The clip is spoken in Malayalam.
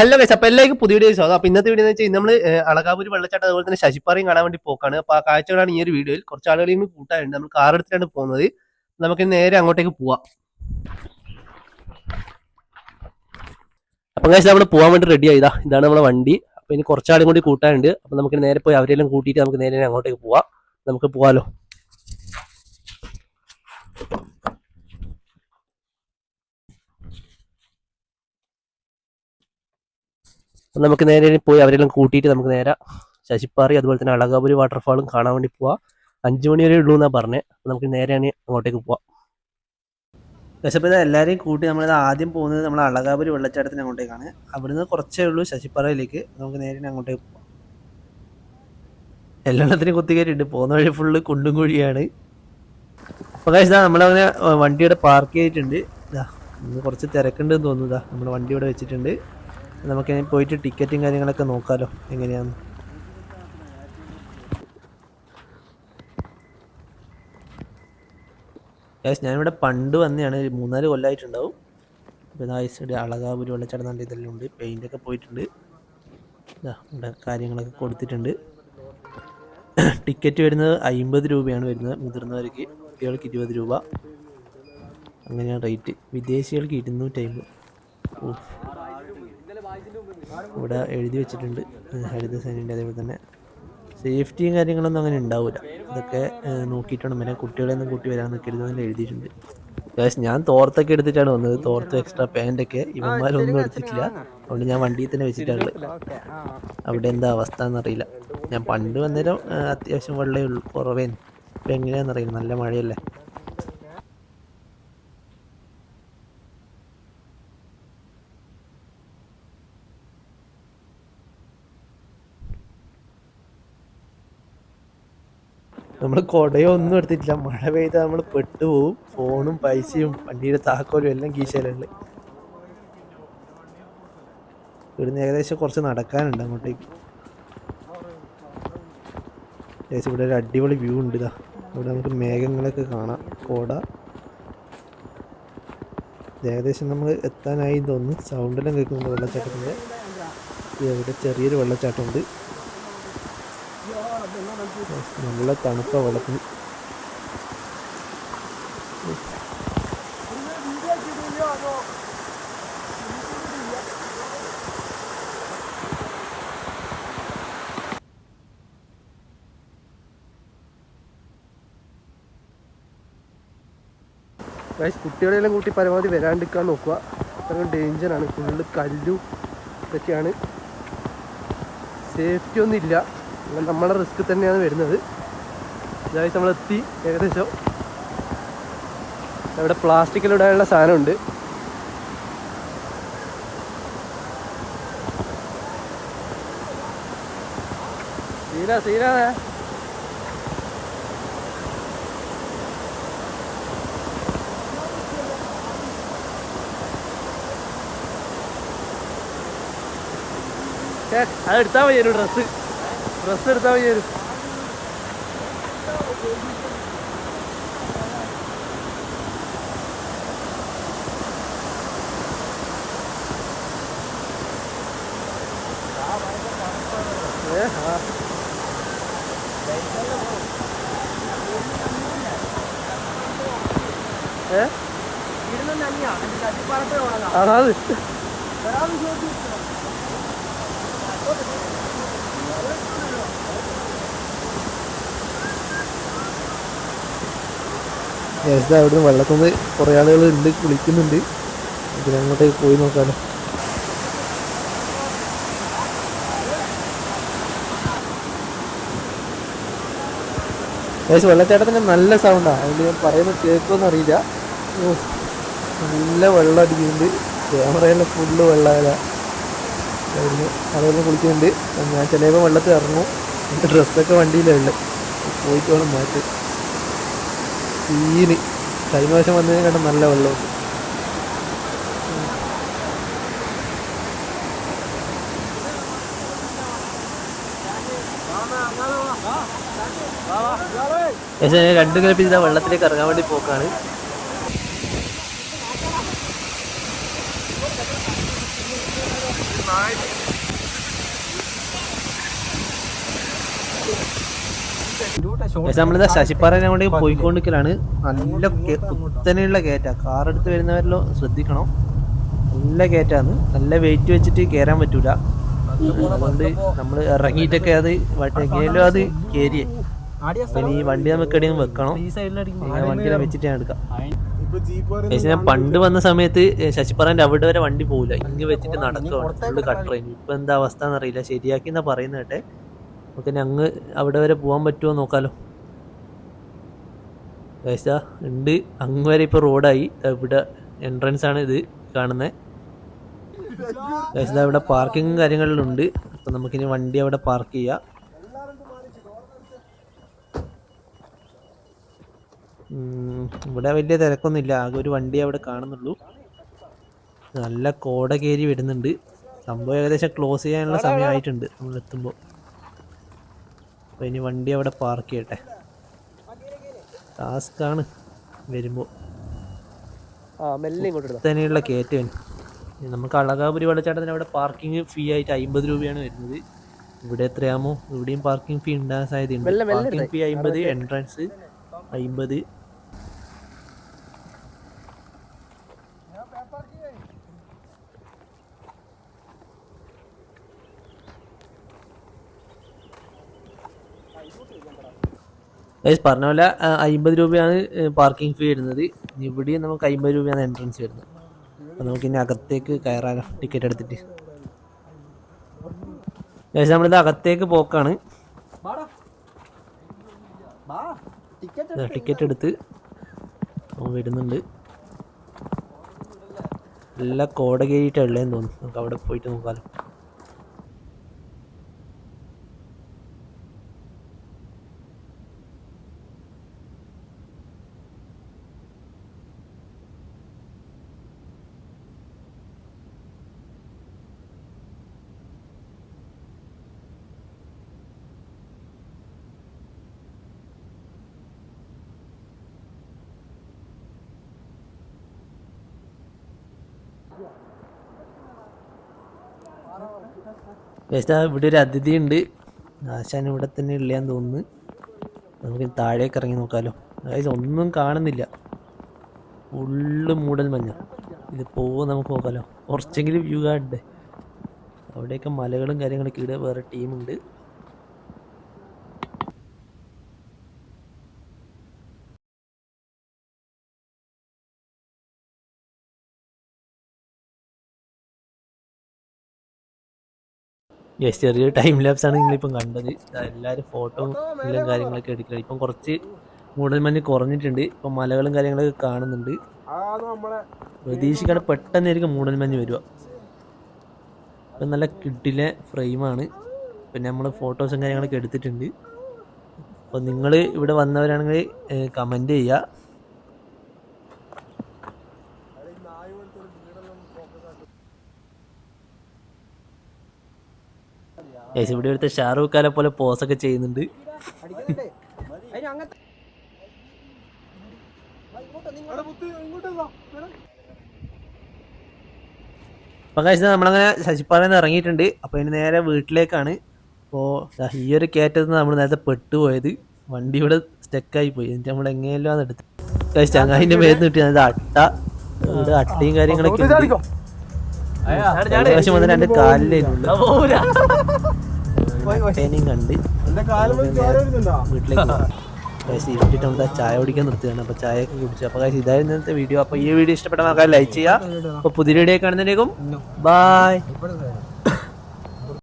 ഹലോ ഗൈസ്, അപ്പൊ എല്ലാവർക്കും പുതിയ വീഡിയോ സ്വാഗതം. അപ്പൊ ഇന്നത്തെ വീഡിയോ എന്ന് വെച്ചാൽ നമ്മൾ അളകാപുരി വെള്ളച്ചാട്ടം അതുപോലെ തന്നെ ശശിപ്പാറയും കാണാൻ വേണ്ടി പോക്കാണ്. അപ്പൊ ആ കാഴ്ചകളാണ് ഈ ഒരു വീഡിയോയിൽ. കുറച്ച് ആളുകളെയും കൂട്ടാനുണ്ട്. നമ്മൾ കാർ എടുത്തിട്ടാണ് പോകുന്നത്. നമുക്ക് നേരെ അങ്ങോട്ടേക്ക് പോവാം. അപ്പൊ ഗൈസ് നമ്മൾ പോകാൻ വേണ്ടി റെഡി ആയതാ. ഇതാണ് നമ്മുടെ വണ്ടി. അപ്പൊ ഇനി കുറച്ചാളും കൂടി കൂട്ടാനുണ്ട്. അപ്പൊ നമുക്ക് നേരെ പോയി അവരെല്ലാം കൂട്ടിയിട്ട് നമുക്ക് നേരെ അങ്ങോട്ടേക്ക് പോവാം. നമുക്ക് പോവാലോ. നമുക്ക് നേരെ പോയി അവരെല്ലാം കൂട്ടിയിട്ട് നമുക്ക് നേരെ ശശിപ്പാറി അതുപോലെ തന്നെ അളകാപുരി വാട്ടർഫാളും കാണാൻ വേണ്ടി പോവാം. 5 മണി വരെ ഉള്ളൂ എന്നാ പറഞ്ഞത്. നമുക്ക് നേരെയാണ് അങ്ങോട്ടേക്ക് പോവാം. പക്ഷേ എല്ലാവരെയും കൂട്ടി നമ്മളിത് ആദ്യം പോകുന്നത് നമ്മൾ അളകാപുരി വെള്ളച്ചാട്ടത്തിന് അങ്ങോട്ടേക്കാണ്. അവിടുന്ന് കുറച്ചേ ഉള്ളൂ ശശിപ്പാറയിലേക്ക്. നമുക്ക് നേരെ അങ്ങോട്ടേക്ക് പോവാം. എല്ലാത്തിനും കുത്തിക്കയറ്റിണ്ട്. പോകുന്ന വഴി ഫുള്ള് കുണ്ടും കുഴിയാണ്. അപ്പോൾ കഴിച്ചാ നമ്മളങ്ങനെ വണ്ടിയുടെ പാർക്ക് ചെയ്തിട്ടുണ്ട്. ഇതാ ഇന്ന് കുറച്ച് തിരക്കുണ്ടെന്ന് തോന്നുന്നതാ. നമ്മൾ വണ്ടി ഇവിടെ വെച്ചിട്ടുണ്ട്. നമുക്ക് പോയിട്ട് ടിക്കറ്റും കാര്യങ്ങളൊക്കെ നോക്കാമല്ലോ എങ്ങനെയാന്ന്. ഞാനിവിടെ പണ്ട് വന്നെയാണ്. 3-4 കൊല്ലമായിട്ടുണ്ടാവും. അപ്പോൾ ഇതാ അളകാപുരി വെള്ളച്ചാട്ടം നല്ല ഇതെല്ലാം ഉണ്ട്. പെയിൻ്റൊക്കെ പോയിട്ടുണ്ട്. ഇതാ ഇവിടെ കാര്യങ്ങളൊക്കെ കൊടുത്തിട്ടുണ്ട്. ടിക്കറ്റ് വരുന്നത് 50 രൂപയാണ് വരുന്നത് മുതിർന്നവർക്ക്. കുട്ടികൾക്ക് 20 രൂപ അങ്ങനെയാണ് റേറ്റ്. വിദേശികൾക്ക് 250. ഇവിടെ എഴുതി വെച്ചിട്ടുണ്ട് ഹരിതസേനയുടെ. അതേപോലെ തന്നെ സേഫ്റ്റിയും കാര്യങ്ങളൊന്നും അങ്ങനെ ഉണ്ടാവില്ല. അതൊക്കെ നോക്കിയിട്ടാണ് വരാൻ. കുട്ടികളെയൊന്നും കൂട്ടി വരാൻ നിൽക്കരുതെന്ന് എഴുതിയിട്ടുണ്ട്. ഞാൻ തോർത്തൊക്കെ എടുത്തിട്ടാണ് വന്നത്. തോർത്ത് എക്സ്ട്രാ പാൻറ്റൊക്കെ. ഇവന്മാരൊന്നും എടുത്തിട്ടില്ല. അതുകൊണ്ട് ഞാൻ വണ്ടിയിൽ തന്നെ വെച്ചിട്ടാണ്. അവിടെ എന്താ അവസ്ഥ എന്നറിയില്ല. ഞാൻ പണ്ട് വന്നേരം അത്യാവശ്യം വെള്ളമേ ഉള്ളൂ, കുറവേന്. ഇപ്പം എങ്ങനെയാണെന്നറിയില്ല, നല്ല മഴയല്ലേ. നമ്മൾ കുടയോ ഒന്നും എടുത്തിട്ടില്ല. മഴ പെയ്താൽ നമ്മൾ പെട്ടുപോകും. ഫോണും പൈസയും വണ്ടിയുടെ താക്കോലും എല്ലാം കീശയിലുണ്ട്. ഇവിടുന്ന് ഏകദേശം കുറച്ച് നടക്കാനുണ്ട് അങ്ങോട്ടേക്ക്. ഏകദേശം ഇവിടെ ഒരു അടിപൊളി വ്യൂ ഉണ്ട്. ഇതാ ഇവിടെ നമുക്ക് മേഘങ്ങളൊക്കെ കാണാം. കോട ഏകദേശം നമ്മൾ എത്താനായി തോന്നുന്നു. സൗണ്ടെല്ലാം കേൾക്കുന്നുണ്ട് വെള്ളച്ചാട്ടത്തിൻ്റെ. ഇവിടെ ചെറിയൊരു വെള്ളച്ചാട്ടമുണ്ട്. നല്ല തണുപ്പ വെള്ളത്തിന്. കുട്ടികളെല്ലാം കൂട്ടി പരമാവധി വരാണ്ടിരിക്കാൻ നോക്കുക. അത്രയും ഡേഞ്ചറാണ്. ഫുള്ള് കല്ലും ഇതൊക്കെയാണ്. സേഫ്റ്റി ഒന്നും ഇല്ല. നമ്മളെ റിസ്ക് തന്നെയാണ് വരുന്നത്. ഇതായി നമ്മളെത്തി ഏകദേശം. അവിടെ പ്ലാസ്റ്റിക്കിലിടാനുള്ള സാധനമുണ്ട്. സീനാ അതെടുത്താൽ മതി. ഒരു ഡ്രസ്സ് എടുത്താൽ മതി. അതാത് അവിടുന്ന് വെള്ളത്തുനിന്ന് കുറേ ആളുകൾ ഉണ്ട്, കുളിക്കുന്നുണ്ട്. ഇതിനങ്ങോട്ടേക്ക് പോയി നോക്കാമല്ലോ. വെള്ളച്ചാട്ടത്തിൻ്റെ നല്ല സൗണ്ടാണ്. അതുകൊണ്ട് ഞാൻ പറയുന്നത് കേൾക്കുമെന്ന് അറിയില്ല. നല്ല വെള്ളം അടിക്കുന്നുണ്ട്. ക്യാമറയെല്ലാം ഫുള്ള് വെള്ളമല്ല. അതെല്ലാം കുളിക്കുന്നുണ്ട്. ഞാൻ ചിലപ്പോൾ വെള്ളത്തിൽ ഇറങ്ങും. എൻ്റെ ഡ്രസ്സൊക്കെ വണ്ടിയിലുണ്ട്. പോയിട്ട് വേണം മാറ്റി. സീന് കഴിഞ്ഞ പ്രാവശ്യം വന്നതിനെ കണ്ട നല്ല വെള്ളമുണ്ട്. പക്ഷേ 2 കിലോമീറ്റർ വെള്ളത്തിലേക്ക് ഇറങ്ങാൻ വേണ്ടി പോക്കാണ്. നമ്മളിതാ ശശിപ്പാറനെ കൊണ്ട് പോയിക്കൊണ്ടിരിക്കലാണ്. നല്ല കുത്തനെയുള്ള കയറ്റാ. കാറെടുത്ത് വരുന്നവരല്ലോ ശ്രദ്ധിക്കണം. നല്ല കയറ്റാന്ന്. നല്ല വെയിറ്റ് വെച്ചിട്ട് കയറാൻ പറ്റൂല. അതുകൊണ്ട് നമ്മൾ ഇറങ്ങിയിട്ടൊക്കെ അത് എങ്ങനെയല്ലോ അത് കയറിയേ. പിന്നെ ഈ വണ്ടി നമുക്ക് എവിടെയും വെക്കണം. വണ്ടി വെച്ചിട്ട് ഞാൻ എടുക്കാം. ഞാൻ പണ്ട് വന്ന സമയത്ത് ശശിപ്പാറന്റെ അവിടെ വരെ വണ്ടി പോകില്ല, ഇങ്ങ് വെച്ചിട്ട് നടക്കുകയാണ്. ഫുള്ള് കട്ടറേന്. ഇപ്പൊ എന്താ അവസ്ഥ എന്നറിയില്ല. ശരിയാക്കി എന്നാ പറയുന്നത് കേട്ടെ. നമുക്ക് അങ്ങ് അവിടെ വരെ പോകാൻ പറ്റുമോ നോക്കാലോ. ഉണ്ട്, അങ്ങ് വരെ ഇപ്പൊ റോഡായി. ഇവിടെ എൻട്രൻസ് ആണ് ഇത് കാണുന്നത്. ഇവിടെ പാർക്കിങ്ങും കാര്യങ്ങളിലും ഉണ്ട്. അപ്പൊ നമുക്കിനി വണ്ടി അവിടെ പാർക്ക് ചെയ്യാം. ഇവിടെ വലിയ തിരക്കൊന്നുമില്ല, ആകെ ഒരു വണ്ടി അവിടെ കാണുന്നുള്ളൂ. നല്ല കോട കയറി വരുന്നുണ്ട്. സംഭവം ഏകദേശം ക്ലോസ് ചെയ്യാനുള്ള സമയമായിട്ടുണ്ട് നമ്മൾ എത്തുമ്പോൾ. അപ്പോൾ ഇനി വണ്ടി അവിടെ പാർക്ക് ചെയ്യട്ടെ. ടാസ്ക്കാണ് വരുമ്പോൾ. തന്നെയുള്ള കയറ്റം. നമുക്ക് അളകാപുരി വെള്ളച്ചാട്ടത്തിന് അവിടെ പാർക്കിംഗ് ഫീ ആയിട്ട് 50 രൂപയാണ് വരുന്നത്. ഇവിടെ എത്രയാമോ ഇവിടെയും പാർക്കിംഗ് ഫീ ഉണ്ടാകാൻ സാധ്യതയുണ്ട്. പാർക്കിംഗ് ഫീ 50, എൻട്രൻസ് 50. പറഞ്ഞ പോലെ 50 രൂപയാണ് പാർക്കിംഗ് ഫീ വരുന്നത്. ഇവിടെയും നമുക്ക് 50 രൂപയാണ് എൻട്രൻസ് വരുന്നത്. അപ്പോൾ നമുക്കിനി അകത്തേക്ക് കയറാനോ ടിക്കറ്റ് എടുത്തിട്ട്. നമ്മളിത് അകത്തേക്ക് പോക്കാണ്. ടിക്കറ്റ് എടുത്ത് വരുന്നുണ്ട്. നല്ല കോട കയറിയിട്ടുള്ളതെന്ന് തോന്നുന്നു. നമുക്ക് അവിടെ പോയിട്ട് നോക്കാമല്ലോ. ഇവിടെ ഒരു അതിഥി ഉണ്ട്. ആശാൻ ഇവിടെ തന്നെ ഇല്ലാന്ന് തോന്നുന്നു. നമുക്ക് താഴേക്ക് ഇറങ്ങി നോക്കാമല്ലോ. അതായത് ഒന്നും കാണുന്നില്ല, ഫുള്ള് മൂടൽ മഞ്ഞ. ഇത് പോകുമോ നമുക്ക് നോക്കാമല്ലോ. കുറച്ചെങ്കിലും വ്യൂ കാണണ്ടേ. അവിടെയൊക്കെ മലകളും കാര്യങ്ങളൊക്കെ. ഇവിടെ വേറെ ടീമുണ്ട്. ചെറിയൊരു ടൈം ലാപ്സ് ആണ് നിങ്ങളിപ്പം കണ്ടത്. എല്ലാവരും ഫോട്ടോ എല്ലാം കാര്യങ്ങളൊക്കെ എടുക്കുക. ഇപ്പം കുറച്ച് മൂടൽമഞ്ഞ് കുറഞ്ഞിട്ടുണ്ട്. ഇപ്പം മലകളും കാര്യങ്ങളൊക്കെ കാണുന്നുണ്ട്. പ്രതീക്ഷിക്കാതെ പെട്ടെന്നായിരിക്കും മൂടൽമഞ്ഞ് വരിക. ഇപ്പം നല്ല കിട്ടിലെ ഫ്രെയിമാണ്. പിന്നെ നമ്മൾ ഫോട്ടോസും കാര്യങ്ങളൊക്കെ എടുത്തിട്ടുണ്ട്. അപ്പോൾ നിങ്ങൾ ഇവിടെ വന്നവരാണെങ്കിൽ കമൻറ്റ് ചെയ്യുക. ഇവിടെ അടുത്ത ഷാറൂഖ് ഖാനെ പോലെ പോസൊക്കെ ചെയ്യുന്നുണ്ട്. അപ്പം കഴിച്ചത് നമ്മളങ്ങനെ ശശിപ്പാറയിൽ ഇറങ്ങിയിട്ടുണ്ട്. അപ്പോൾ ഇനി നേരെ വീട്ടിലേക്കാണ്. അപ്പോൾ ഈ ഒരു കയറ്റത്ത് നമ്മൾ നേരത്തെ പെട്ടുപോയത്. വണ്ടി ഇവിടെ സ്റ്റക്കായി പോയി. എന്നിട്ട് നമ്മൾ എങ്ങനെയല്ലോ അത് എടുത്ത് കഴിച്ച ചങ്ങാതിൻ്റെ മേത്ത് കിട്ടി. അത് ഇവിടെ അട്ടയും കാര്യങ്ങളൊക്കെ പ്രാവശ്യം വന്ന് 2 കാലിലേക്കുണ്ട്. കണ്ട് വീട്ടിലേക്ക് ഇരുട്ടിട്ട് നമുക്ക് ചായ കുടിക്കാൻ നിർത്തുകയാണ്. അപ്പോൾ ചായയൊക്കെ കുടിച്ചു. അപ്പോൾ ഇതായിരുന്നു ഇന്നത്തെ വീഡിയോ. അപ്പോൾ ഈ വീഡിയോ ഇഷ്ടപ്പെട്ട ആൾക്കാർ ലൈക്ക് ചെയ്യുക. അപ്പോൾ പുതിയ വീഡിയോ കാണുന്നതിനേക്കും ബൈ.